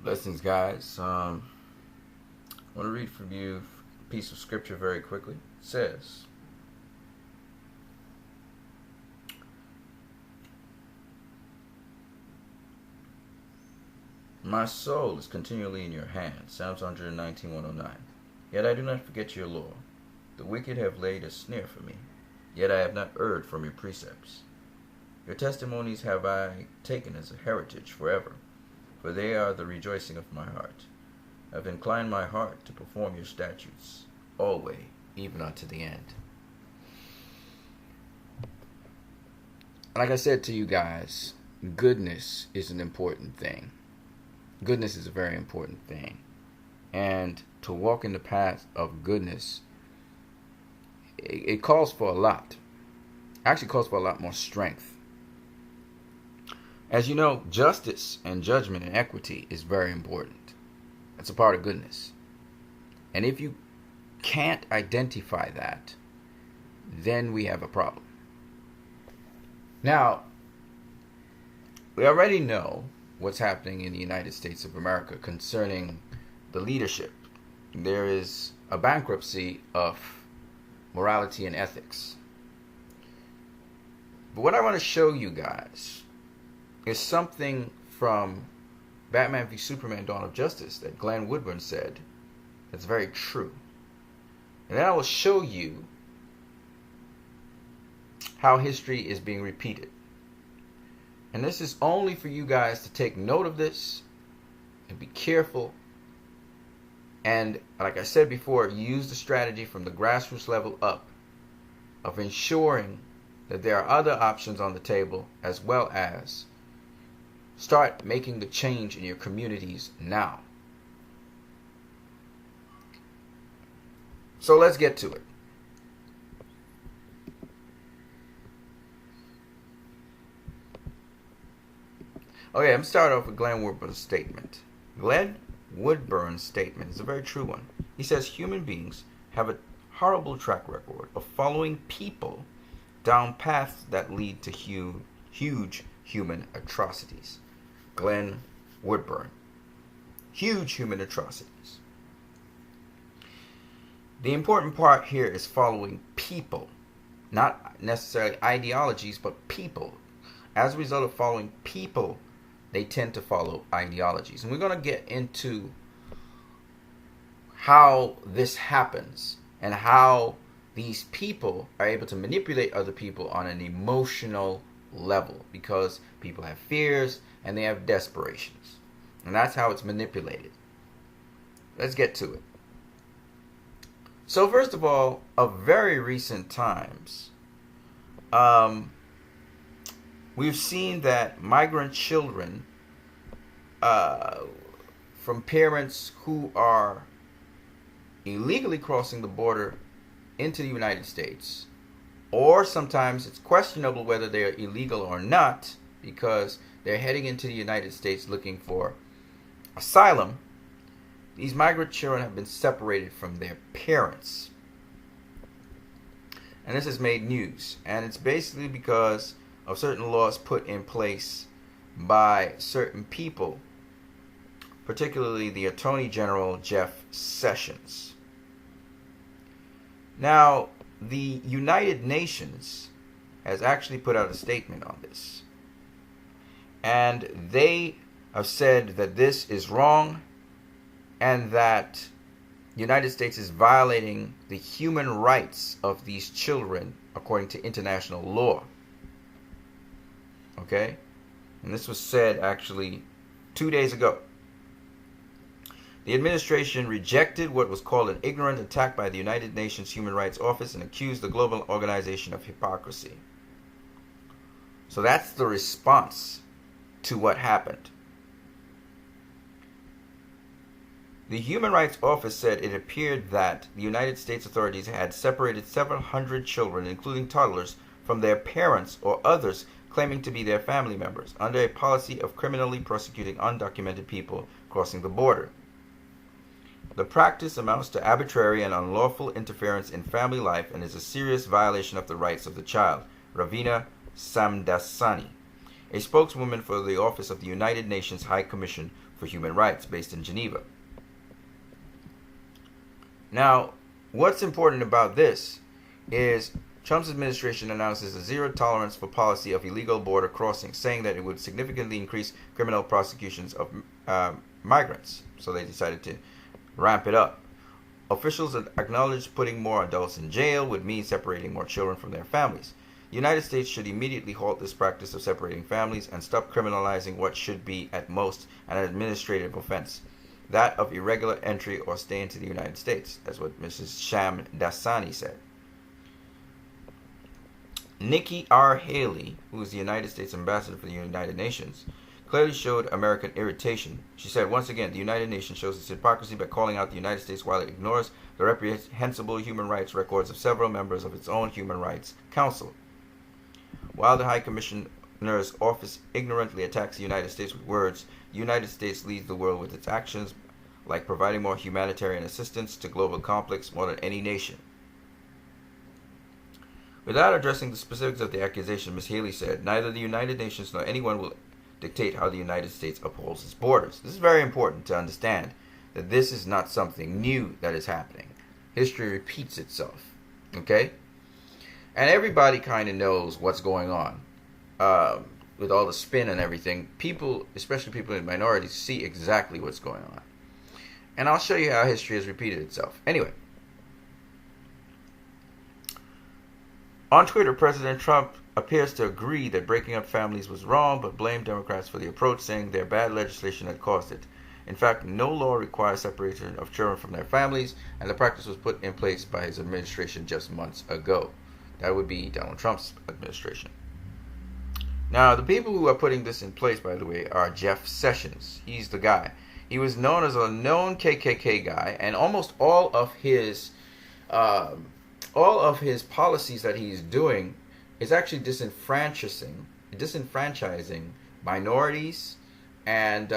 Blessings, guys. I want to read from you a piece of scripture very quickly. It says, "My soul is continually in your hand." Psalms 119, 109. "Yet I do not forget your law. The wicked have laid a snare for me, yet I have not erred from your precepts. Your testimonies have I taken as a heritage forever, for they are the rejoicing of my heart. I have inclined my heart to perform your statutes, always, even unto the end." Like I said to you guys, goodness is an important thing. Goodness is a very important thing. And to walk in the path of goodness, it calls for a lot. Actually calls for a lot more strength. As you know, justice and judgment and equity is very important. It's a part of goodness. And if you can't identify that, then we have a problem. Now, we already know what's happening in the United States of America concerning the leadership. There is a bankruptcy of morality and ethics. But what I want to show you guys is something from Batman v Superman: Dawn of Justice that Glen Woodburn said that's very true. And then I will show you how history is being repeated. And this is only for you guys to take note of this and be careful. And like I said before, use the strategy from the grassroots level up of ensuring that there are other options on the table, as well as start making the change in your communities now. So let's get to it. Okay, I'm going to start off with Glen Woodburn's statement. Glen Woodburn's statement is a very true one. He says human beings have a horrible track record of following people down paths that lead to huge human atrocities. Glen Woodburn. Huge human atrocities. The important part here is following people, not necessarily ideologies, but people. As a result of following people, they tend to follow ideologies. And we're going to get into how this happens and how these people are able to manipulate other people on an emotional level, because people have fears and they have desperations. And that's how it's manipulated. Let's get to it. So first of all, of very recent times, we've seen that migrant children from parents who are illegally crossing the border into the United States, or sometimes it's questionable whether they're illegal or not because they're heading into the United States looking for asylum. These migrant children have been separated from their parents. And this has made news. And it's basically because of certain laws put in place by certain people, particularly the Attorney General Jeff Sessions. Now, the United Nations has actually put out a statement on this. And they have said that this is wrong and that the United States is violating the human rights of these children according to international law. Okay? And this was said actually 2 days ago. The administration rejected what was called an ignorant attack by the United Nations Human Rights Office and accused the global organization of hypocrisy. So that's the response to what happened. The Human Rights Office said it appeared that the United States authorities had separated several hundred children, including toddlers, from their parents or others claiming to be their family members, under a policy of criminally prosecuting undocumented people crossing the border. The practice amounts to arbitrary and unlawful interference in family life and is a serious violation of the rights of the child. Ravina Samdasani, a spokeswoman for the Office of the United Nations High Commission for Human Rights based in Geneva. Now, what's important about this is Trump's administration announces a zero tolerance for policy of illegal border crossings, saying that it would significantly increase criminal prosecutions of migrants. So they decided to ramp it up. Officials acknowledged putting more adults in jail would mean separating more children from their families. The United States should immediately halt this practice of separating families and stop criminalizing what should be, at most, an administrative offense, that of irregular entry or stay into the United States. That's what Mrs. Shamdasani said. Nikki R. Haley, who is the United States ambassador for the United Nations, clearly showed American irritation. She said, once again, the United Nations shows its hypocrisy by calling out the United States while it ignores the reprehensible human rights records of several members of its own Human Rights Council. While the High Commissioner's office ignorantly attacks the United States with words, the United States leads the world with its actions, like providing more humanitarian assistance to global conflicts more than any nation. Without addressing the specifics of the accusation, Ms. Haley said, neither the United Nations nor anyone will dictate how the United States upholds its borders. This is very important to understand, that this is not something new that is happening. History repeats itself. Okay? And everybody kind of knows what's going on. With all the spin and everything, people, especially people in minorities, see exactly what's going on. And I'll show you how history has repeated itself. Anyway. On Twitter, President Trump appears to agree that breaking up families was wrong, but blamed Democrats for the approach, saying their bad legislation had caused it. In fact, no law requires separation of children from their families, and the practice was put in place by his administration just months ago. That would be Donald Trump's administration. Now, the people who are putting this in place, by the way, are Jeff Sessions. He's the guy. He was known as a known KKK guy, and almost all of his policies that he's doing is actually disenfranchising minorities, and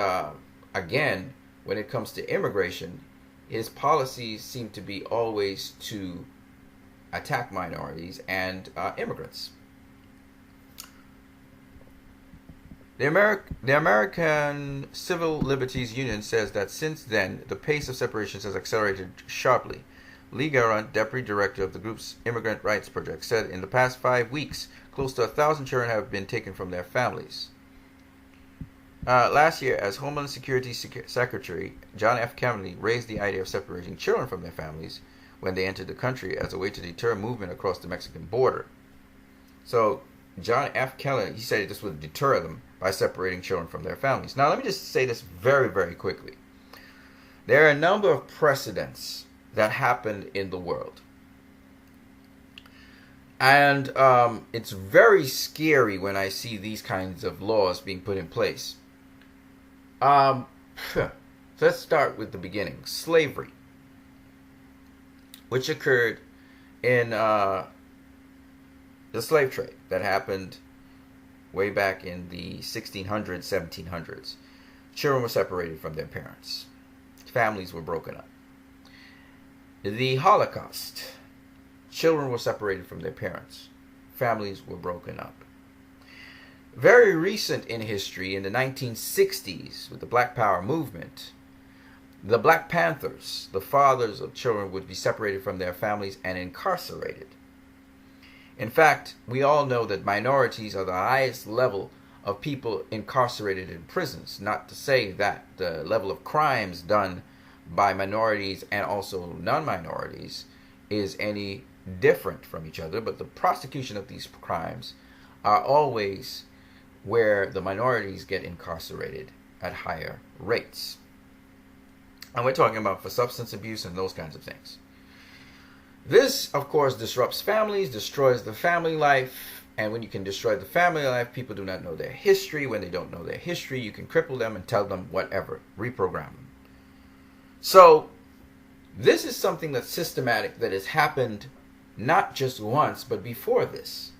again, when it comes to immigration, his policies seem to be always to attack minorities and immigrants. The American Civil Liberties Union says that since then, the pace of separations has accelerated sharply. Lee Garant, deputy director of the group's Immigrant Rights Project, said in the past 5 weeks, close to 1,000 children have been taken from their families. Last year, as Homeland Security Secretary, John F. Kennedy raised the idea of separating children from their families when they entered the country as a way to deter movement across the Mexican border. So, John F. Kennedy, he said this would deter them by separating children from their families. Now, let me just say this very, very quickly. There are a number of precedents that happened in the world. And it's very scary when I see these kinds of laws being put in place. Let's start with the beginning. Slavery, which occurred in the slave trade that happened way back in the 1600s, 1700s. Children were separated from their parents. Families were broken up. The Holocaust. Children were separated from their parents. Families were broken up. Very recent in history, in the 1960s, with the Black Power movement, the Black Panthers, the fathers of children, would be separated from their families and incarcerated. In fact, we all know that minorities are the highest level of people incarcerated in prisons. Not to say that the level of crimes done by minorities and also non-minorities is any different from each other, but the prosecution of these crimes are always where the minorities get incarcerated at higher rates. And we're talking about for substance abuse and those kinds of things. This, of course, disrupts families, destroys the family life, and when you can destroy the family life, people do not know their history. When they don't know their history, you can cripple them and tell them whatever, reprogram them. So, this is something that's systematic, that has happened not just once, but before this.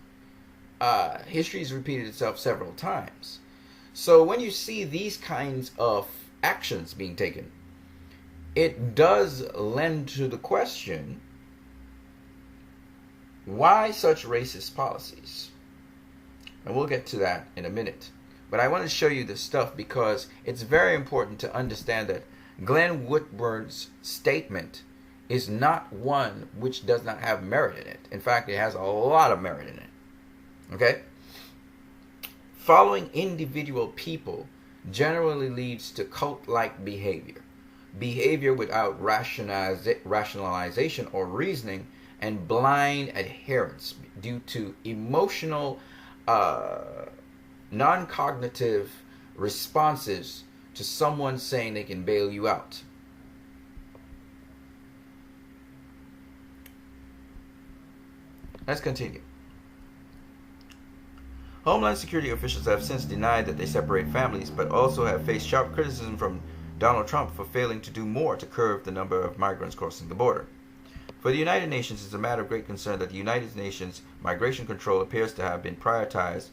History has repeated itself several times. So, when you see these kinds of actions being taken, it does lend to the question, why such racist policies? And we'll get to that in a minute. But I want to show you this stuff because it's very important to understand that Glen Woodburn's statement is not one which does not have merit in it. In fact, it has a lot of merit in it. Okay? Following individual people generally leads to cult-like behavior. Behavior without rationalization or reasoning, and blind adherence due to emotional, non-cognitive responses to someone saying they can bail you out. Let's continue. Homeland Security officials have since denied that they separate families, but also have faced sharp criticism from Donald Trump for failing to do more to curb the number of migrants crossing the border. For the United Nations, it's a matter of great concern that the United Nations migration control appears to have been prioritized.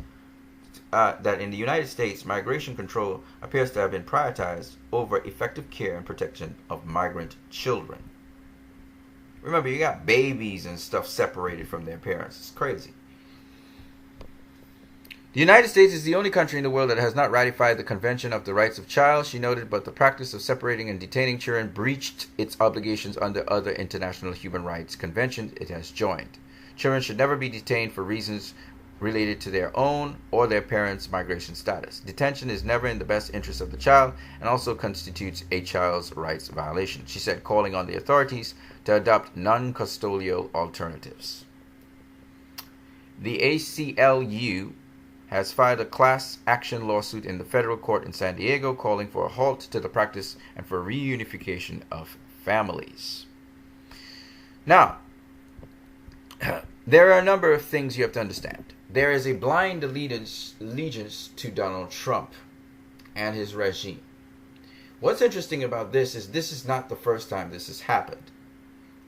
That in the United States, migration control appears to have been prioritized over effective care and protection of migrant children. Remember, you got babies and stuff separated from their parents. It's crazy. The United States is the only country in the world that has not ratified the Convention of the Rights of Child, she noted, but the practice of separating and detaining children breached its obligations under other international human rights conventions it has joined. Children should never be detained for reasons related to their own or their parents' migration status. Detention is never in the best interest of the child and also constitutes a child's rights violation, she said, calling on the authorities to adopt non-custodial alternatives. The ACLU has filed a class action lawsuit in the federal court in San Diego calling for a halt to the practice and for reunification of families. Now, there are a number of things you have to understand. There is a blind allegiance to Donald Trump and his regime. What's interesting about this is not the first time this has happened,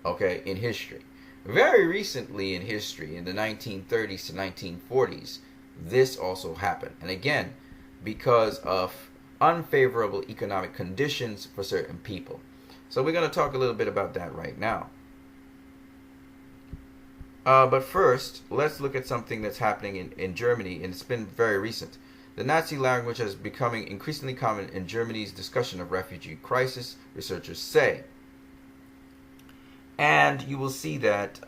okay, in history. Very recently in history, in the 1930s to 1940s, this also happened. And again, because of unfavorable economic conditions for certain people. So we're going to talk a little bit about that right now. But first, let's look at something that's happening in Germany, and it's been very recent. The Nazi language is becoming increasingly common in Germany's discussion of refugee crisis, researchers say. And you will see that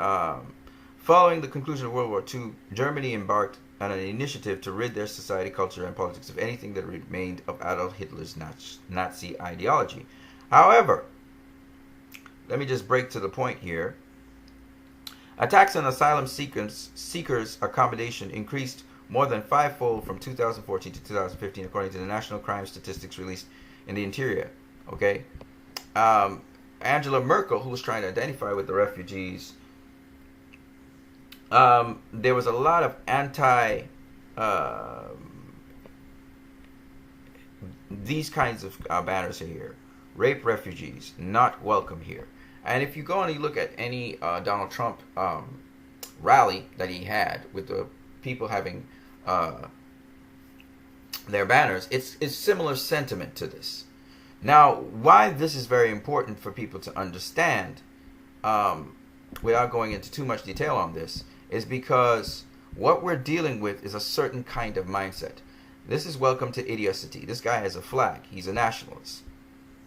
following the conclusion of World War II, Germany embarked on an initiative to rid their society, culture, and politics of anything that remained of Adolf Hitler's Nazi ideology. However, let me just break to the point here. Attacks on asylum seekers accommodation increased more than fivefold from 2014 to 2015, according to the national crime statistics released in the interior. Okay, Angela Merkel, who was trying to identify with the refugees, there was a lot of these kinds of banners here. Rape refugees, not welcome here. And if you go and you look at any Donald Trump rally that he had with the people having their banners, it's similar sentiment to this. Now, why this is very important for people to understand, without going into too much detail on this, is because what we're dealing with is a certain kind of mindset. This is welcome to idiocy. This guy has a flag. He's a nationalist.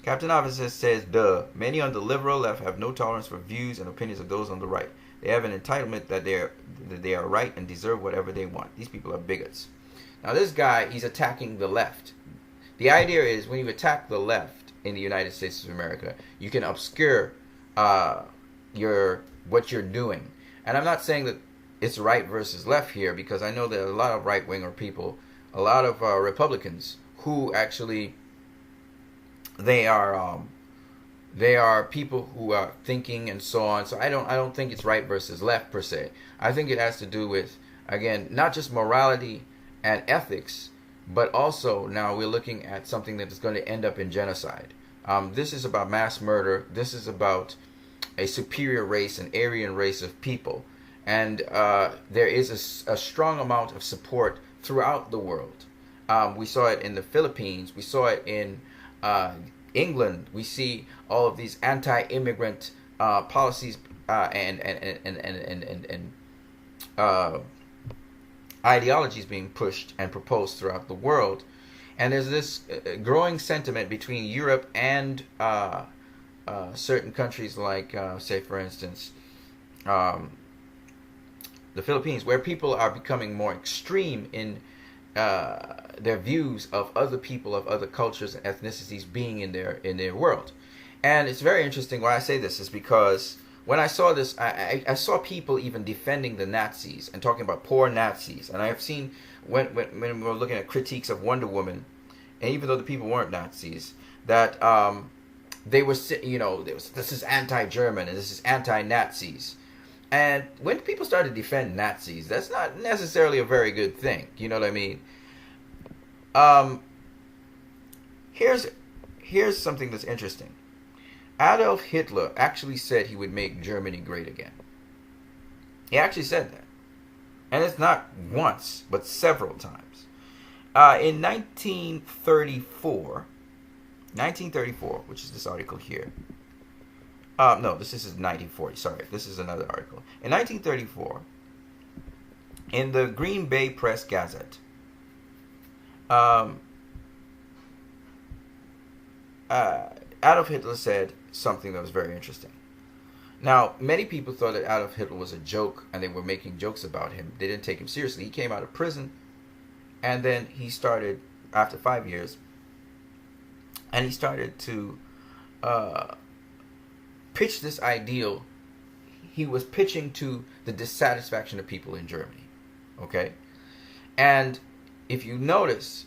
Captain Officer says, duh, many on the liberal left have no tolerance for views and opinions of those on the right. They have an entitlement that they are right and deserve whatever they want. These people are bigots. Now this guy, he's attacking the left. The idea is when you attack the left in the United States of America, you can obscure what you're doing. And I'm not saying that it's right versus left here, because I know there are a lot of right-winger people, a lot of Republicans who actually they are people who are thinking and so on. So I don't think it's right versus left per se. I think it has to do with, again, not just morality and ethics, but also now we're looking at something that is going to end up in genocide. This is about mass murder. This is about a superior race, an Aryan race of people. And there is a strong amount of support throughout the world. We saw it in the Philippines. We saw it in England. We see all of these anti-immigrant policies and ideologies being pushed and proposed throughout the world. And there's this growing sentiment between Europe and certain countries like, say, for instance, um, the Philippines, where people are becoming more extreme in their views of other people of other cultures and ethnicities being in their world. And it's very interesting why I say this is because when I saw this, I saw people even defending the Nazis and talking about poor Nazis. And I have seen when we were looking at critiques of Wonder Woman, and even though the people weren't Nazis, that they were, this is anti-German and this is anti-Nazis. And when people start to defend Nazis, that's not necessarily a very good thing. You know what I mean? Here's something that's interesting. Adolf Hitler actually said he would make Germany great again. He actually said that. And it's not once, but several times. In 1934, which is this article here. No, this is 1940. Sorry, this is another article. In 1934, in the Green Bay Press Gazette, Adolf Hitler said something that was very interesting. Now, many people thought that Adolf Hitler was a joke and they were making jokes about him. They didn't take him seriously. He came out of prison and then he started, after 5 years, and he started to pitch this ideal. He was pitching to the dissatisfaction of people in Germany. Okay? And if you notice,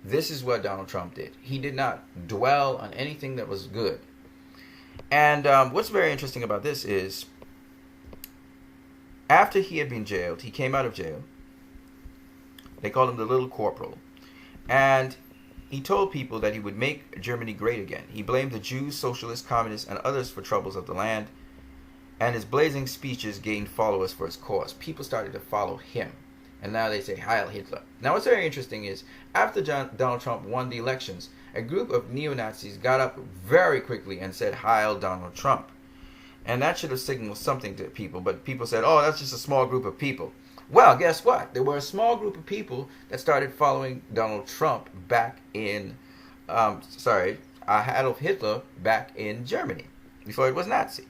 this is what Donald Trump did. He did not dwell on anything that was good. And what's very interesting about this is, after he had been jailed, he came out of jail. They called him the Little Corporal. And he told people that he would make Germany great again. He blamed the Jews, socialists, communists, and others for troubles of the land. And his blazing speeches gained followers for his cause. People started to follow him. And now they say, Heil Hitler. Now what's very interesting is, after Donald Trump won the elections, a group of neo-Nazis got up very quickly and said, Heil Donald Trump. And that should have signaled something to people. But people said, oh, that's just a small group of people. Well, guess what? There were a small group of people that started following Donald Trump back in, Adolf Hitler back in Germany, before it was Nazi.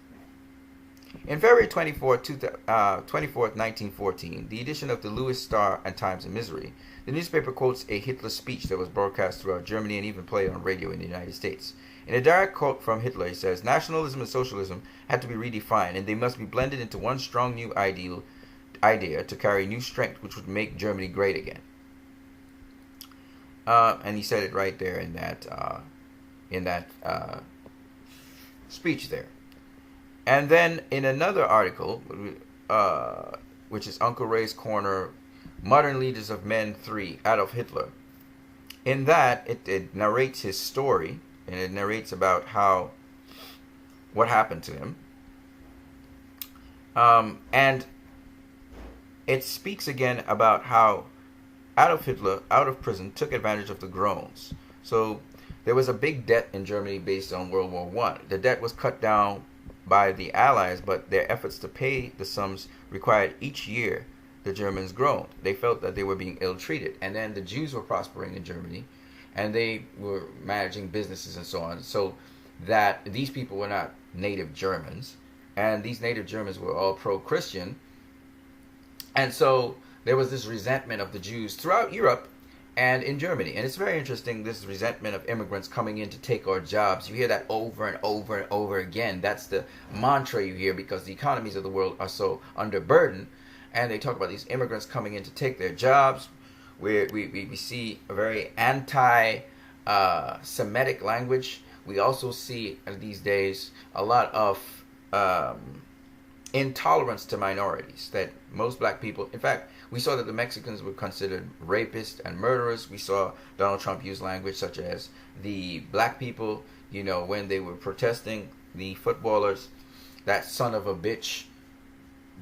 In February 24th, 1914, the edition of the Louis Star and Times of Misery, the newspaper quotes a Hitler speech that was broadcast throughout Germany and even played on radio in the United States. In a direct quote from Hitler, he says, nationalism and socialism had to be redefined, and they must be blended into one strong new idea to carry new strength, which would make Germany great again. And he said it right there in that speech there. And then in another article, which is Uncle Ray's Corner, Modern Leaders of Men 3, Adolf Hitler. In that, it narrates his story, and it narrates about what happened to him. And it speaks again about how Adolf Hitler, out of prison, took advantage of the groans. So there was a big debt in Germany based on World War I. The debt was cut down by the Allies, but their efforts to pay the sums required each year the Germans groaned. They felt that they were being ill-treated. And then the Jews were prospering in Germany, and they were managing businesses and so on, so that these people were not native Germans, and these native Germans were all pro-Christian. And so there was this resentment of the Jews throughout Europe and in Germany. And it's very interesting, this resentment of immigrants coming in to take our jobs. You hear that over and over and over again. That's the mantra you hear, because the economies of the world are so underburdened. And they talk about these immigrants coming in to take their jobs. We see a very anti-Semitic language. We also see these days a lot of intolerance to minorities, that most black people, in fact, we saw that the Mexicans were considered rapists and murderers. We saw Donald Trump use language such as the black people, when they were protesting, the footballers, that son of a bitch,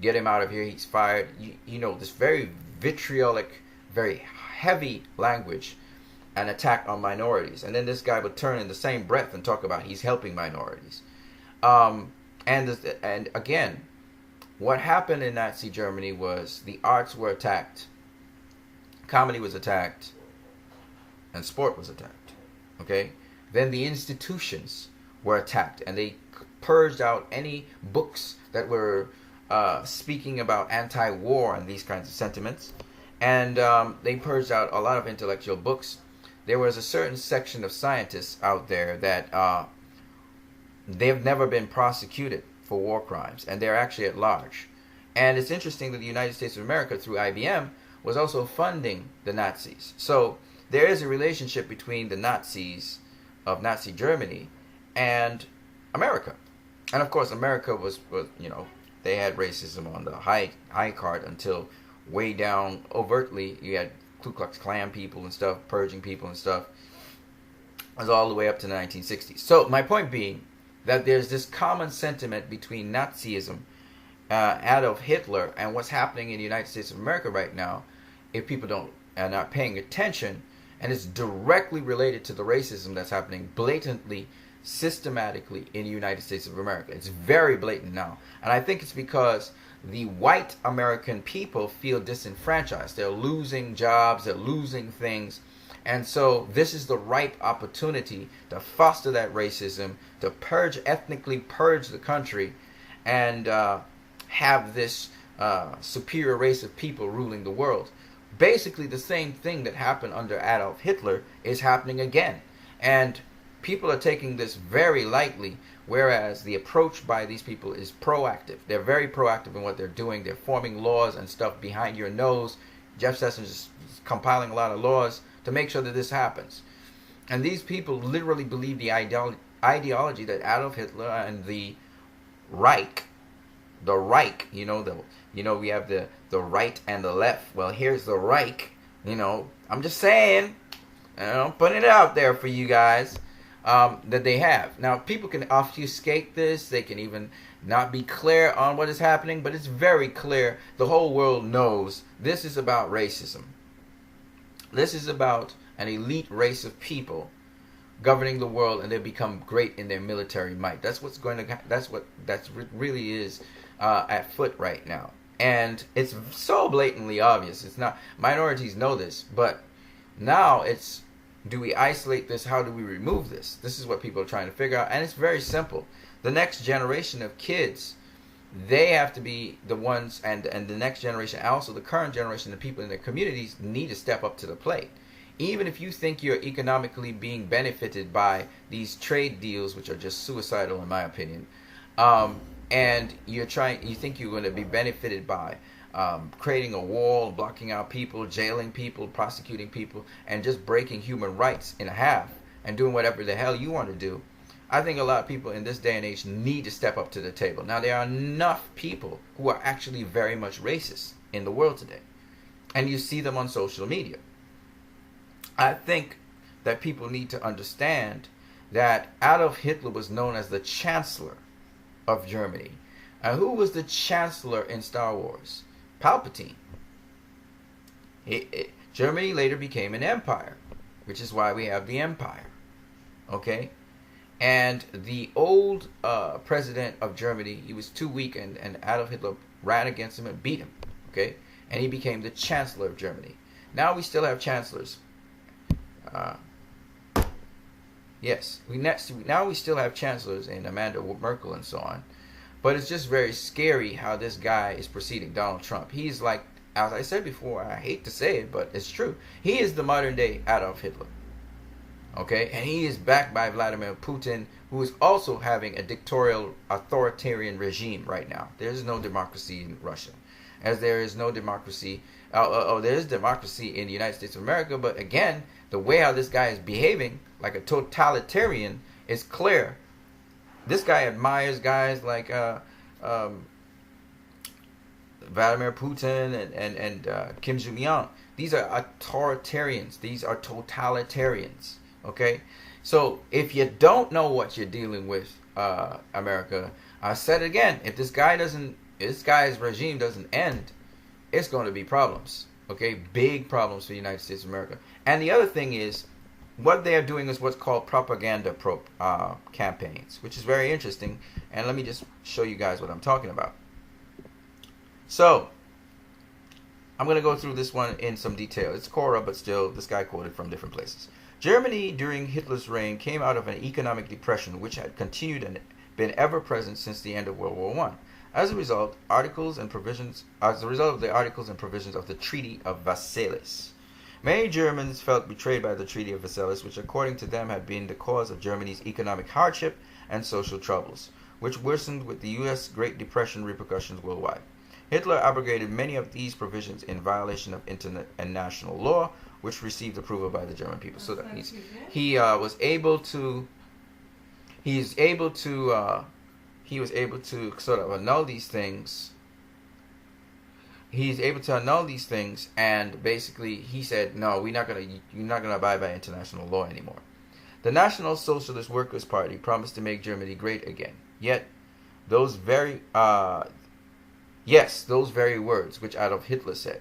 get him out of here, he's fired. This very vitriolic, very heavy language, an attack on minorities. And then this guy would turn in the same breath and talk about he's helping minorities. And again, what happened in Nazi Germany was the arts were attacked, comedy was attacked, and sport was attacked. Okay? Then the institutions were attacked, and they purged out any books that were speaking about anti-war and these kinds of sentiments. And they purged out a lot of intellectual books. There was a certain section of scientists out there that they've never been prosecuted for war crimes, and they're actually at large. And it's interesting that the United States of America, through IBM, was also funding the Nazis. So there is a relationship between the Nazis of Nazi Germany and America. And of course, America was they had racism on the high card until way down overtly. You had Ku Klux Klan people and stuff, purging people and stuff. It was all the way up to the 1960s. So my point being that there's this common sentiment between Nazism, Adolf Hitler, and what's happening in the United States of America right now, if people are not paying attention, and it's directly related to the racism that's happening blatantly, systematically in the United States of America. It's very blatant now. And I think it's because the white American people feel disenfranchised. They're losing jobs, they're losing things. And so this is the ripe opportunity to foster that racism, to ethnically purge the country, and have this superior race of people ruling the world. Basically the same thing that happened under Adolf Hitler is happening again. And people are taking this very lightly, whereas the approach by these people is proactive. They're very proactive in what they're doing. They're forming laws and stuff behind your nose. Jeff Sessions is compiling a lot of laws to make sure that this happens. And these people literally believe the ideology that Adolf Hitler and the Reich, we have the right and the left. Well, here's the Reich. I'm just saying, putting it out there for you guys, that they have. Now, people can obfuscate this. They can even not be clear on what is happening, but it's very clear. The whole world knows this is about racism. This is about an elite race of people governing the world, and they become great in their military might. That's what's going to. That's really is at foot right now, and it's so blatantly obvious. It's not. Minorities know this, but now it's. Do we isolate this? How do we remove this? This is what people are trying to figure out, and it's very simple. The next generation of kids, they have to be the ones, and the next generation, also the current generation, the people in their communities need to step up to the plate. Even if you think you're economically being benefited by these trade deals, which are just suicidal in my opinion, and you think you're going to be benefited by creating a wall, blocking out people, jailing people, prosecuting people, and just breaking human rights in half and doing whatever the hell you want to do. I think a lot of people in this day and age need to step up to the table. Now, there are enough people who are actually very much racist in the world today, and you see them on social media. I think that people need to understand that Adolf Hitler was known as the Chancellor of Germany. And who was the Chancellor in Star Wars? Palpatine. Germany later became an empire, which is why we have the empire. Okay? And the old president of Germany, he was too weak, and Adolf Hitler ran against him and beat him. Okay? And he became the Chancellor of Germany. Now we still have chancellors. Yes, now we still have chancellors in Amanda Merkel and so on. But it's just very scary how this guy is proceeding, Donald Trump. He's like, as I said before, I hate to say it, but it's true. He is the modern day Adolf Hitler. Okay? And he is backed by Vladimir Putin, who is also having a dictatorial, authoritarian regime right now. There's no democracy in Russia. As there is no democracy, there is democracy in the United States of America, but again, the way how this guy is behaving, like a totalitarian, is clear. This guy admires guys like Vladimir Putin and Kim Jong-un. These are authoritarians. These are totalitarians. Okay? So if you don't know what you're dealing with, America, I said it again. If this guy's regime doesn't end, it's going to be problems. Okay? Big problems for the United States of America. And the other thing is, what they are doing is what's called propaganda campaigns, which is very interesting. And let me just show you guys what I'm talking about. So, I'm going to go through this one in some detail. It's Cora, but still, this guy quoted from different places. Germany during Hitler's reign came out of an economic depression which had continued and been ever present since the end of World War I. As a result, of the articles and provisions of the Treaty of Versailles, many Germans felt betrayed by the Treaty of Versailles, which according to them had been the cause of Germany's economic hardship and social troubles, which worsened with the U.S. Great Depression repercussions worldwide. Hitler abrogated many of these provisions in violation of international law, which received approval by the German people. So that he was able to sort of annul these things. He's able to annul these things, and basically he said, "No, you're not gonna abide by international law anymore." The National Socialist Workers' Party promised to make Germany great again. Yet, those very words which Adolf Hitler said.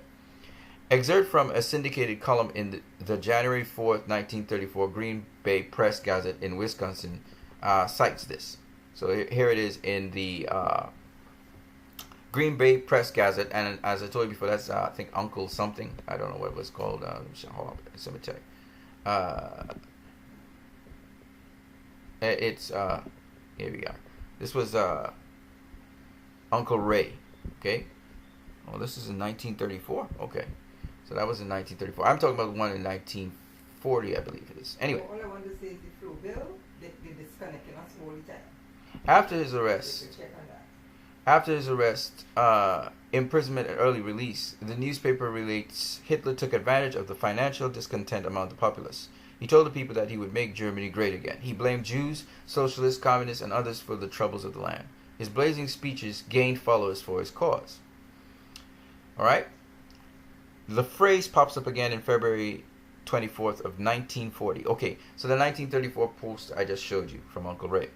Excerpt from a syndicated column in the January 4th, 1934 Green Bay Press Gazette in Wisconsin cites this. So here it is in the Green Bay Press Gazette, and as I told you before, that's I think Uncle something. I don't know what it was called. Cemetery. It's here we are. This was Uncle Ray. Okay. Oh, this is in 1934. Okay. So that was in 1934. I'm talking about the one in 1940, I believe it is. Anyway. All I want to say is the flow bill, they disconnecting us all the time. After his arrest, imprisonment, and early release, the newspaper relates Hitler took advantage of the financial discontent among the populace. He told the people that he would make Germany great again. He blamed Jews, socialists, communists, and others for the troubles of the land. His blazing speeches gained followers for his cause. Alright? The phrase pops up again in February 24th of 1940. Okay, so the 1934 post I just showed you from Uncle Ray.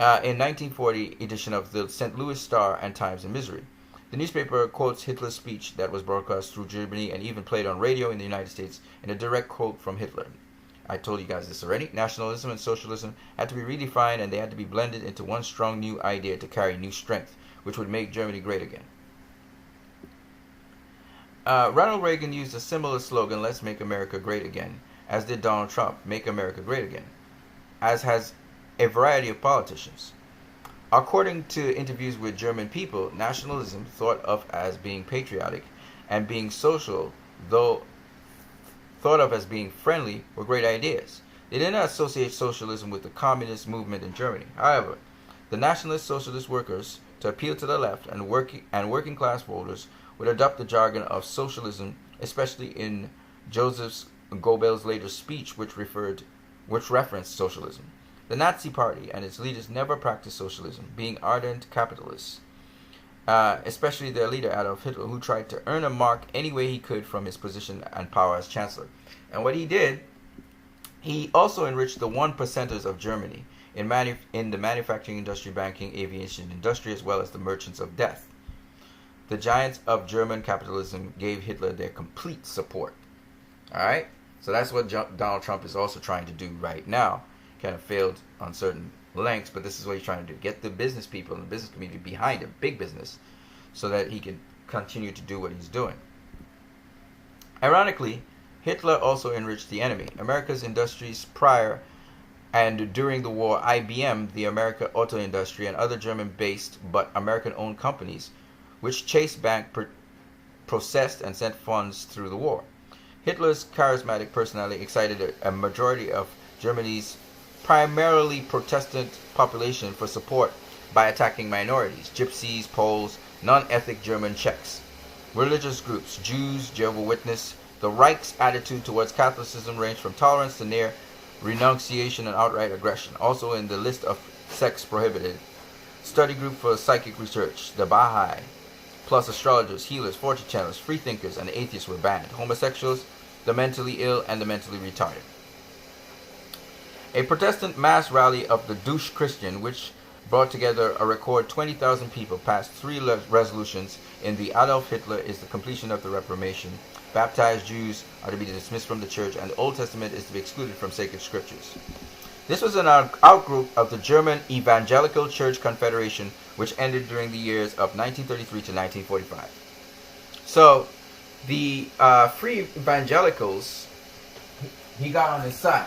In 1940 edition of the St. Louis Star and Times in Missouri. The newspaper quotes Hitler's speech that was broadcast through Germany and even played on radio in the United States in a direct quote from Hitler. I told you guys this already. Nationalism and socialism had to be redefined, and they had to be blended into one strong new idea to carry new strength, which would make Germany great again. Ronald Reagan used a similar slogan, "Let's make America great again," as did Donald Trump, "Make America great again," as has a variety of politicians. According to interviews with German people, nationalism, thought of as being patriotic and being social, though thought of as being friendly, were great ideas. They did not associate socialism with the communist movement in Germany. However, the nationalist socialist workers, to appeal to the left and working class voters, would adopt the jargon of socialism, especially in Joseph Goebbels' later speech, which referenced socialism. The Nazi Party and its leaders never practiced socialism, being ardent capitalists, especially their leader Adolf Hitler, who tried to earn a mark any way he could from his position and power as chancellor. And what he did, he also enriched the one percenters of Germany in the manufacturing industry, banking, aviation industry, as well as the merchants of death. The giants of German capitalism gave Hitler their complete support. All right? So that's what Donald Trump is also trying to do right now. Kind of failed on certain lengths, but this is what he's trying to do. Get the business people and the business community behind him, big business, so that he can continue to do what he's doing. Ironically, Hitler also enriched the enemy. America's industries prior and during the war, IBM, the American auto industry, and other German-based but American-owned companies, which Chase Bank processed and sent funds through the war. Hitler's charismatic personality excited a majority of Germany's primarily Protestant population for support by attacking minorities, gypsies, Poles, non-ethnic German Czechs, religious groups, Jews, Jehovah's Witnesses. The Reich's attitude towards Catholicism ranged from tolerance to near renunciation and outright aggression. Also in the list of sects prohibited, study group for psychic research, the Baha'i, plus astrologers, healers, fortune tellers, freethinkers, and atheists were banned. Homosexuals, the mentally ill, and the mentally retarded. A Protestant mass rally of the Deutsche Christian, which brought together a record 20,000 people, passed three resolutions in the Adolf Hitler is the completion of the Reformation. Baptized Jews are to be dismissed from the church, and the Old Testament is to be excluded from sacred scriptures. This was an outgroup of the German Evangelical Church Confederation, which ended during the years of 1933 to 1945. So, the Free Evangelicals, he got on his side.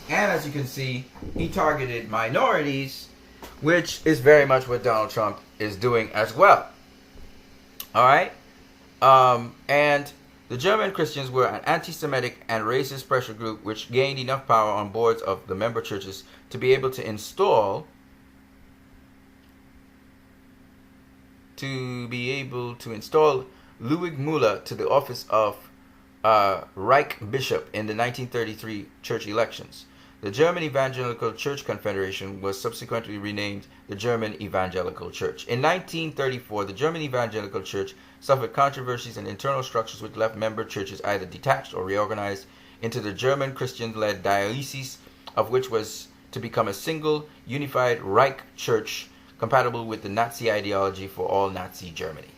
And as you can see, he targeted minorities, which is very much what Donald Trump is doing as well. Alright? And the German Christians were an anti-Semitic and racist pressure group which gained enough power on boards of the member churches to be able to install Ludwig Müller to the office of Reich Bishop in the 1933 church elections. The German Evangelical Church Confederation was subsequently renamed the German Evangelical Church. In 1934, the German Evangelical Church suffered controversies and internal structures which left member churches either detached or reorganized into the German Christian-led diocese, of which was to become a single, unified Reich Church compatible with the Nazi ideology for all Nazi Germany.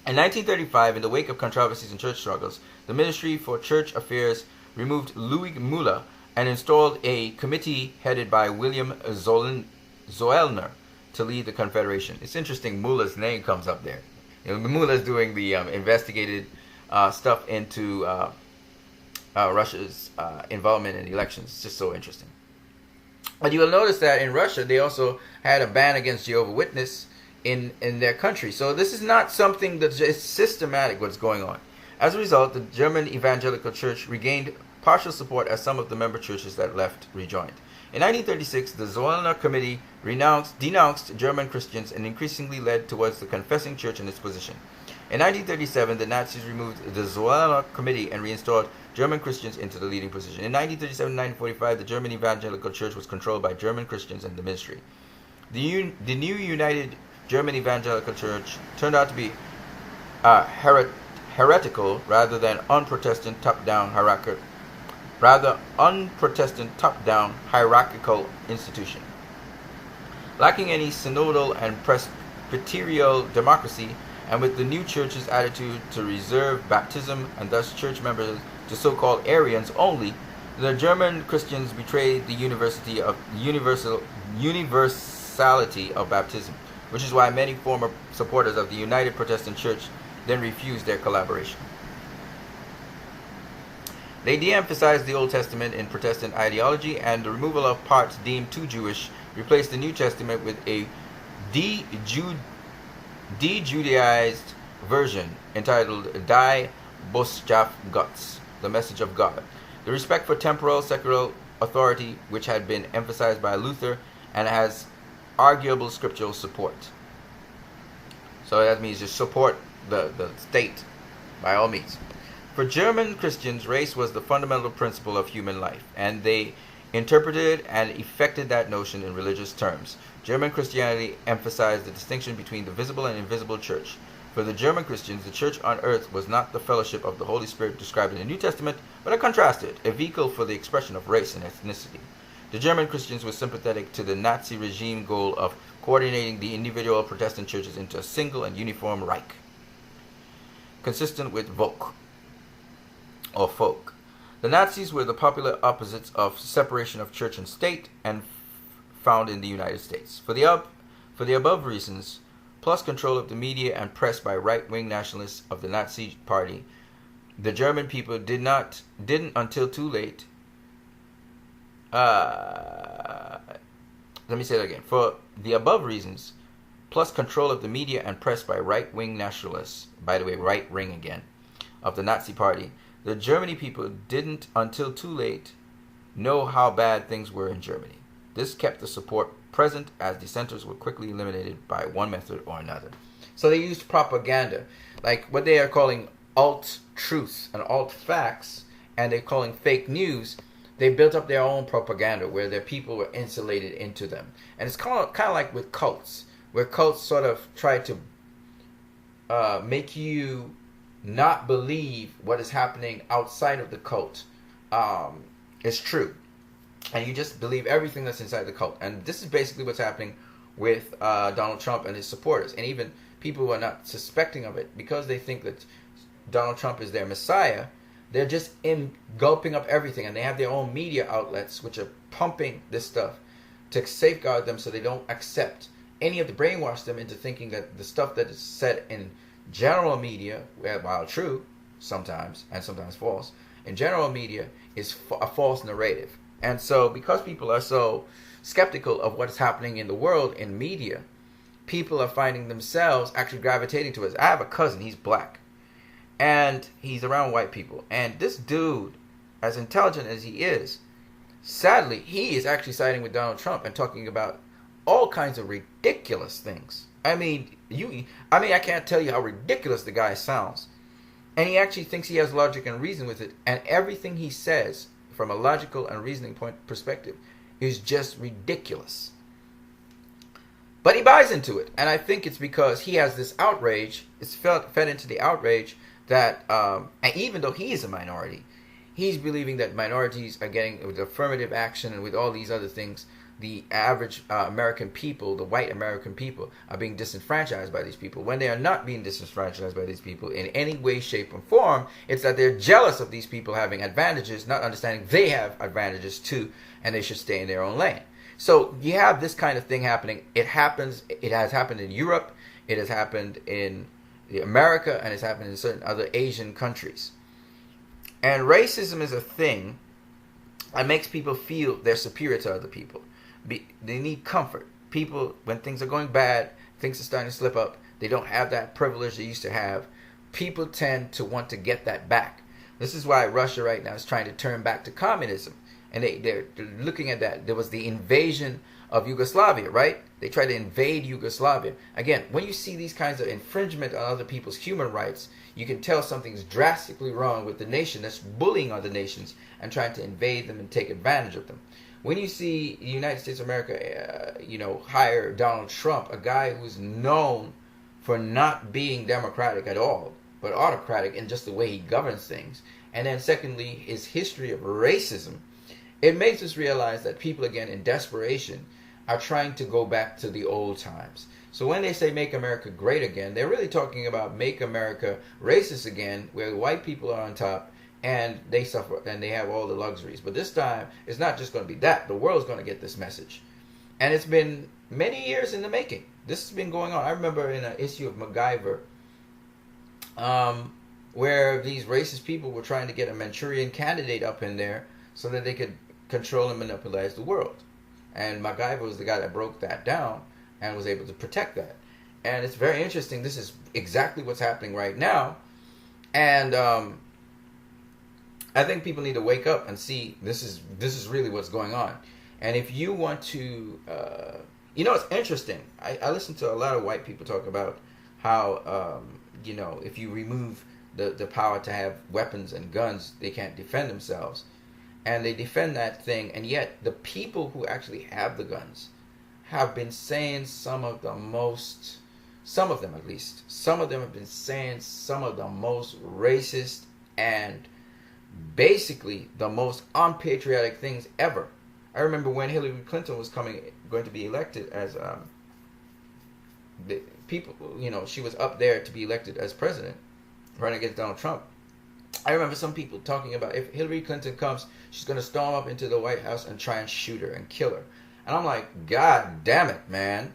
In 1935, in the wake of controversies and church struggles, the Ministry for Church Affairs removed Ludwig Müller and installed a committee headed by William Zoellner to lead the Confederation. It's interesting, Müller's name comes up there. You know, Müller's doing the investigated stuff into Russia's involvement in elections. It's just so interesting. But you will notice that in Russia, they also had a ban against Jehovah's Witness in their country. So this is not something that's just systematic what's going on. As a result, the German Evangelical Church regained partial support as some of the member churches that left rejoined. In 1936, the Zoellner Committee denounced German Christians and increasingly led towards the confessing church in its position. In 1937, the Nazis removed the Zoellner Committee and reinstalled German Christians into the leading position. In 1937-1945, the German Evangelical Church was controlled by German Christians and the ministry. The new united German Evangelical Church turned out to be heretical rather than unprotestant top-down hierarchical institution. Lacking any synodal and presbyterial democracy, and with the new church's attitude to reserve baptism and thus church members to so-called Arians only, the German Christians betrayed the universality of baptism, which is why many former supporters of the United Protestant Church then refused their collaboration. They de-emphasized the Old Testament in Protestant ideology, and the removal of parts deemed too Jewish replaced the New Testament with a de-Judaized version entitled Die Botschaft Gottes, the Message of God. The respect for temporal secular authority, which had been emphasized by Luther and has arguable scriptural support. So that means just support the state by all means. For German Christians, race was the fundamental principle of human life, and they interpreted and effected that notion in religious terms. German Christianity emphasized the distinction between the visible and invisible church. For the German Christians, the church on earth was not the fellowship of the Holy Spirit described in the New Testament, but a contrasted, a vehicle for the expression of race and ethnicity. The German Christians were sympathetic to the Nazi regime goal of coordinating the individual Protestant churches into a single and uniform Reich, consistent with Volk, or folk. The Nazis were the popular opposites of separation of church and state, and found in the United States. For the above reasons, plus control of the media and press by right-wing nationalists of the Nazi Party, the German people didn't until too late. Let me say that again. For the above reasons, plus control of the media and press by right-wing nationalists, by the way, right-wing again, of the Nazi Party, the Germany people didn't until too late know how bad things were in Germany. This kept the support present as dissenters were quickly eliminated by one method or another. So they used propaganda, like what they are calling alt-truths and alt-facts, and they're calling fake news. They built up their own propaganda where their people were insulated into them. And it's kind of like with cults, where cults sort of try to make you not believe what is happening outside of the cult is true. And you just believe everything that's inside the cult. And this is basically what's happening with Donald Trump and his supporters. And even people who are not suspecting of it, because they think that Donald Trump is their messiah, They're just engulfing up everything, and they have their own media outlets which are pumping this stuff to safeguard them so they don't accept any of the brainwash them into thinking that the stuff that is said in general media, while true sometimes and sometimes false, in general media is a false narrative. And so because people are so skeptical of what's happening in the world in media, people are finding themselves actually gravitating to it. I have a cousin, he's black, and he's around white people. And this dude, as intelligent as he is, sadly, he is actually siding with Donald Trump and talking about all kinds of ridiculous things. I mean, I can't tell you how ridiculous the guy sounds. And he actually thinks he has logic and reason with it. And everything he says, from a logical and reasoning point perspective, is just ridiculous. But he buys into it. And I think it's because he has this outrage. It's fed into the outrage that, and even though he is a minority, he's believing that minorities are getting, with affirmative action and with all these other things, the average American people, the white American people, are being disenfranchised by these people. When they are not being disenfranchised by these people in any way, shape, or form, it's that they're jealous of these people having advantages, not understanding they have advantages too, and they should stay in their own lane. So you have this kind of thing happening. It has happened in Europe, it has happened in America, and it's happened in certain other Asian countries. And racism is a thing that makes people feel they're superior to other people. They need comfort. People, when things are going bad, things are starting to slip up, they don't have that privilege they used to have. People tend to want to get that back. This is why Russia right now is trying to turn back to communism. And they're looking at that. There was the invasion of Yugoslavia, right? They tried to invade Yugoslavia. Again, when you see these kinds of infringement on other people's human rights, you can tell something's drastically wrong with the nation that's bullying other nations and trying to invade them and take advantage of them. When you see the United States of America, hire Donald Trump, a guy who's known for not being democratic at all, but autocratic in just the way he governs things, and then secondly, his history of racism, it makes us realize that people, again, in desperation, are trying to go back to the old times. So when they say make America great again, they're really talking about make America racist again, where white people are on top and they suffer and they have all the luxuries. But this time, it's not just going to be that. The world's going to get this message. And it's been many years in the making. This has been going on. I remember in an issue of MacGyver, where these racist people were trying to get a Manchurian candidate up in there so that they could control and monopolize the world. And MacGyver was the guy that broke that down and was able to protect that. And it's very interesting. This is exactly what's happening right now. And I think people need to wake up and see this is really what's going on. And if you want to, it's interesting. I listen to a lot of white people talk about how, if you remove the power to have weapons and guns, they can't defend themselves. And they defend that thing, and yet the people who actually have the guns have been saying some of them at least, have been saying some of the most racist and basically the most unpatriotic things ever. I remember when Hillary Clinton was going to be elected as she was up there to be elected as president, running against Donald Trump. I remember some people talking about if Hillary Clinton comes, she's going to storm up into the White House and try and shoot her and kill her. And I'm like, God damn it, man.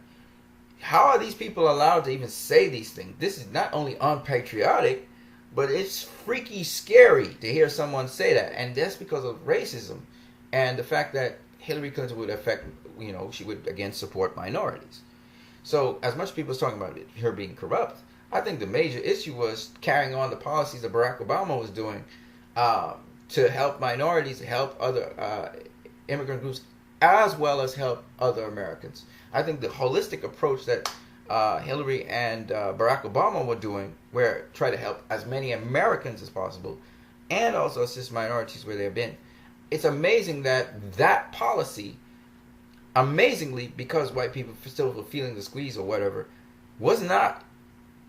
How are these people allowed to even say these things? This is not only unpatriotic, but it's freaky scary to hear someone say that. And that's because of racism and the fact that Hillary Clinton would she would again support minorities. So as much people is talking about her being corrupt, I think the major issue was carrying on the policies that Barack Obama was doing to help minorities, help other immigrant groups, as well as help other Americans. I think the holistic approach that Hillary and Barack Obama were doing, where try to help as many Americans as possible, and also assist minorities where they've been. It's amazing that policy, amazingly, because white people still were feeling the squeeze or whatever, was not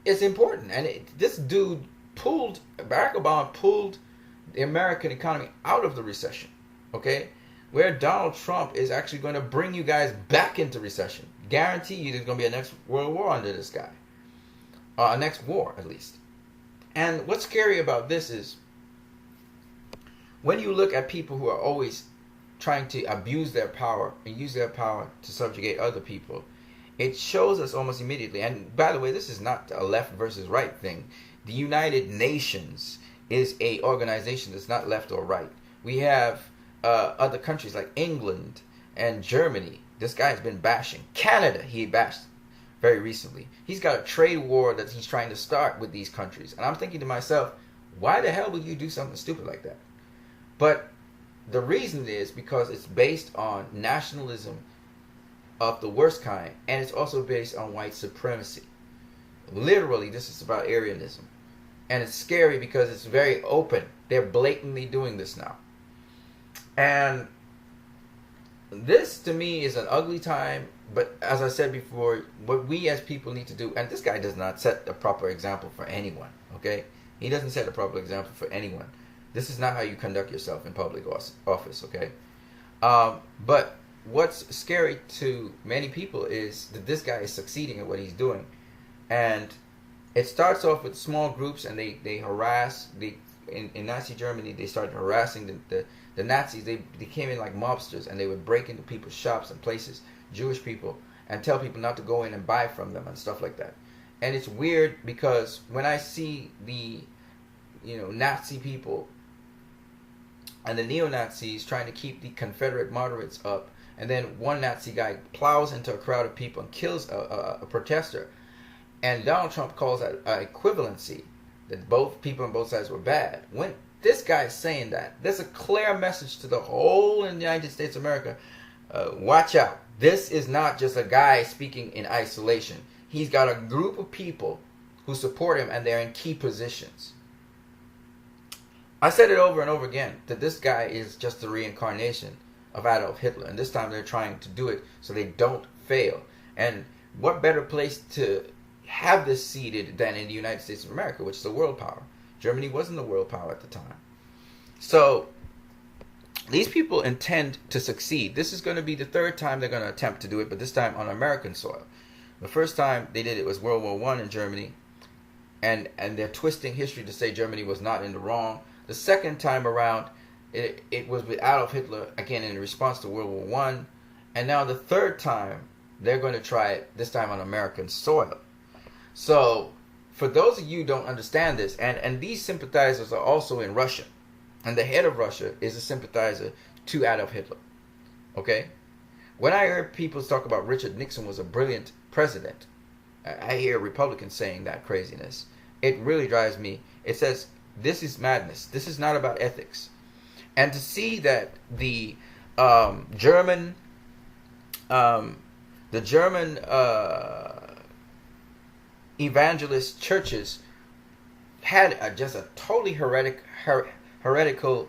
as important. And Barack Obama pulled the American economy out of the recession, okay? Where Donald Trump is actually going to bring you guys back into recession. Guarantee you there's going to be a next world war under this guy. A next war, at least. And what's scary about this is when you look at people who are always trying to abuse their power and use their power to subjugate other people, it shows us almost immediately. And by the way, this is not a left versus right thing. The United Nations is a organization that's not left or right. We have other countries like England and Germany. This guy's been bashing. Canada, he bashed very recently. He's got a trade war that he's trying to start with these countries. And I'm thinking to myself, why the hell would you do something stupid like that? But the reason is because it's based on nationalism of the worst kind, and it's also based on white supremacy. Literally, this is about Aryanism. And it's scary because it's very open. They're blatantly doing this now. And this, to me, is an ugly time. But as I said before, what we as people need to do, and this guy does not set a proper example for anyone, okay? He doesn't set a proper example for anyone. This is not how you conduct yourself in public office, okay? But what's scary to many people is that this guy is succeeding at what he's doing. And it starts off with small groups, and they harass. In Nazi Germany, they started harassing the Nazis. They came in like mobsters, and they would break into people's shops and places, Jewish people, and tell people not to go in and buy from them and stuff like that. And it's weird because when I see the Nazi people and the neo-Nazis trying to keep the Confederate moderates up, and then one Nazi guy plows into a crowd of people and kills a protester, and Donald Trump calls that equivalency, that both people on both sides were bad. When this guy is saying that, there's a clear message to the whole in the United States of America. Watch out. This is not just a guy speaking in isolation. He's got a group of people who support him, and they're in key positions. I said it over and over again that this guy is just the reincarnation of Adolf Hitler, and this time they're trying to do it so they don't fail. And what better place to have this seated than in the United States of America, which is a world power. Germany wasn't a world power at the time. So these people intend to succeed. This is going to be the third time they're going to attempt to do it, but this time on American soil. The first time they did it was World War I in Germany, and they're twisting history to say Germany was not in the wrong. The second time around, it was with Adolf Hitler, again in response to World War I. And now the third time, they're going to try it, this time on American soil. So, for those of you who don't understand this, and these sympathizers are also in Russia, and the head of Russia is a sympathizer to Adolf Hitler. Okay? When I heard people talk about Richard Nixon was a brilliant president, I hear Republicans saying that craziness. It really drives me. It says, this is madness. This is not about ethics. And to see that the German evangelist churches had just a totally heretical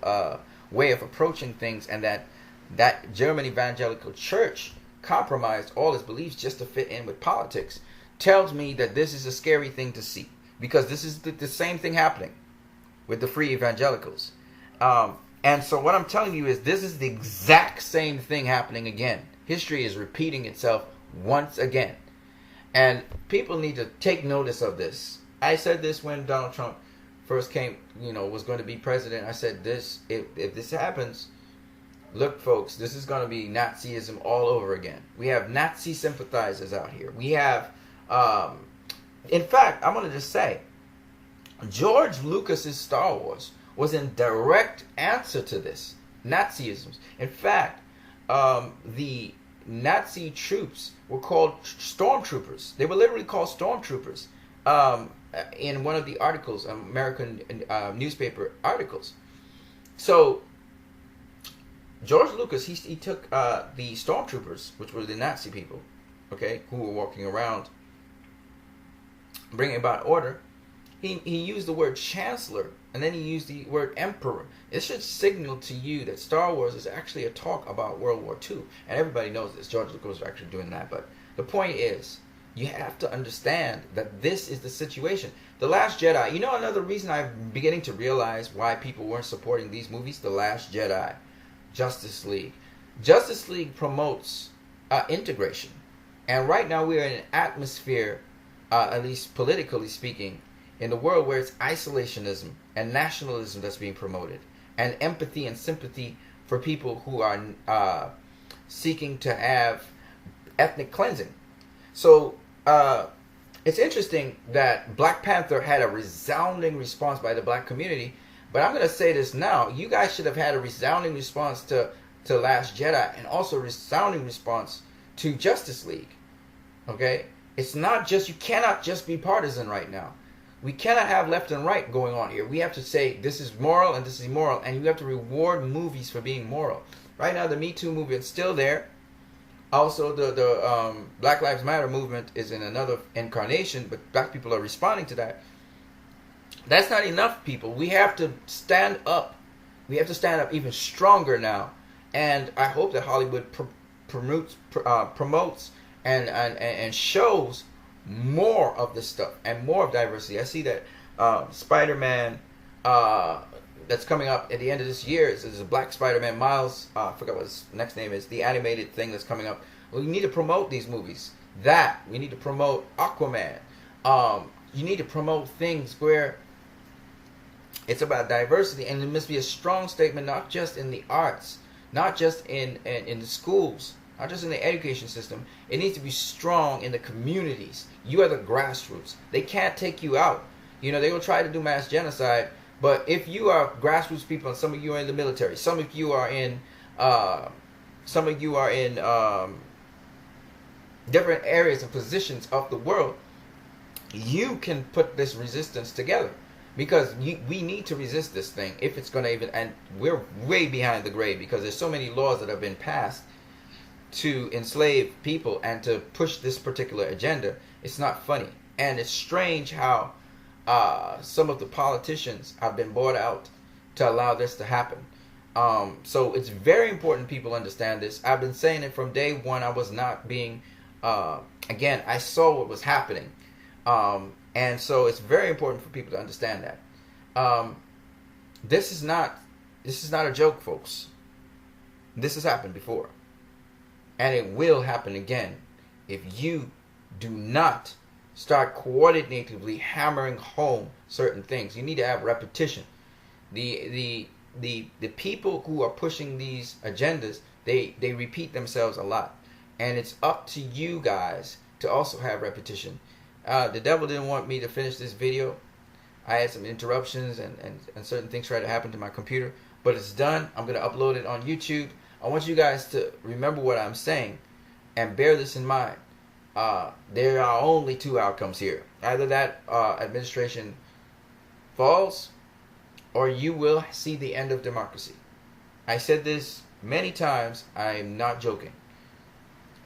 way of approaching things, and that German evangelical church compromised all its beliefs just to fit in with politics, tells me that this is a scary thing to see, because this is the same thing happening with the free evangelicals. And so what I'm telling you is this is the exact same thing happening again. History is repeating itself once again. And people need to take notice of this. I said this when Donald Trump first came, was going to be president. I said this, if this happens, look folks, this is going to be Nazism all over again. We have Nazi sympathizers out here. We have, in fact, I'm going to just say, George Lucas's Star Wars was in direct answer to this, Nazism. In fact, the Nazi troops were called stormtroopers. They were literally called stormtroopers in one of the articles, American newspaper articles. So George Lucas, he took the stormtroopers, which were the Nazi people, okay, who were walking around bringing about order. He used the word chancellor, and then he used the word emperor. It should signal to you that Star Wars is actually a talk about World War II. And everybody knows this. George Lucas was actually doing that. But the point is, you have to understand that this is the situation. The Last Jedi. Another reason I'm beginning to realize why people weren't supporting these movies? The Last Jedi. Justice League. Justice League promotes integration. And right now we are in an atmosphere, at least politically speaking, in the world where it's isolationism and nationalism that's being promoted. and empathy and sympathy for people who are seeking to have ethnic cleansing. So it's interesting that Black Panther had a resounding response by the black community, but I'm going to say this now. You guys should have had a resounding response to Last Jedi, and also a resounding response to Justice League. Okay? It's not just, you cannot just be partisan right now. We cannot have left and right going on here. We have to say this is moral and this is immoral, and you have to reward movies for being moral. Right now, the Me Too movement is still there. Also, the Black Lives Matter movement is in another incarnation, but black people are responding to that. That's not enough, people. We have to stand up. We have to stand up even stronger now. And I hope that Hollywood promotes and shows more of this stuff and more of diversity. I see that Spider-Man that's coming up at the end of this year is a Black Spider-Man. Miles, I forgot what his next name is, the animated thing that's coming up. Well, we need to promote these movies. We need to promote Aquaman. You need to promote things where it's about diversity, and it must be a strong statement, not just in the arts, not just in the schools, not just in the education system. It needs to be strong in the communities. You are the grassroots. They can't take you out. You know, they will try to do mass genocide, but if you are grassroots people, and some of you are in the military, some of you are in different areas and positions of the world, you can put this resistance together. Because we need to resist this thing if it's going to even... And we're way behind the grave because there's so many laws that have been passed to enslave people and to push this particular agenda. It's not funny. And it's strange how some of the politicians have been bought out to allow this to happen. So it's very important people understand this. I've been saying it from day one. I was not being... again, I saw what was happening. And so it's very important for people to understand that. This is not a joke, folks. This has happened before. And it will happen again if you do not start coordinatively hammering home certain things. You need to have repetition. The people who are pushing these agendas, they repeat themselves a lot. And it's up to you guys to also have repetition. The devil didn't want me to finish this video. I had some interruptions and certain things tried to happen to my computer. But it's done. I'm going to upload it on YouTube. I want you guys to remember what I'm saying and bear this in mind. There are only two outcomes here. Either that administration falls, or you will see the end of democracy. I said this many times. I am not joking.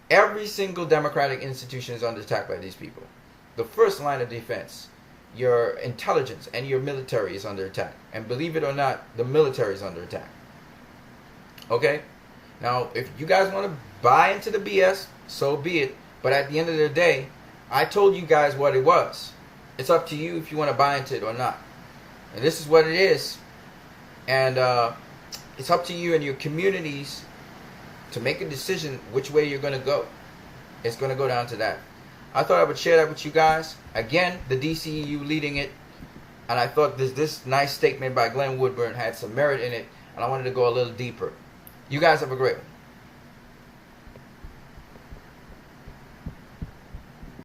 Every single democratic institution is under attack by these people. The first line of defense, your intelligence and your military is under attack. And believe it or not, the military is under attack. Okay? Now, if you guys want to buy into the BS, so be it. But at the end of the day, I told you guys what it was. It's up to you if you want to buy into it or not. And this is what it is. And it's up to you and your communities to make a decision which way you're going to go. It's going to go down to that. I thought I would share that with you guys. Again, the DCEU leading it. And I thought this nice statement by Glen Woodburn had some merit in it. And I wanted to go a little deeper. You guys have a great one.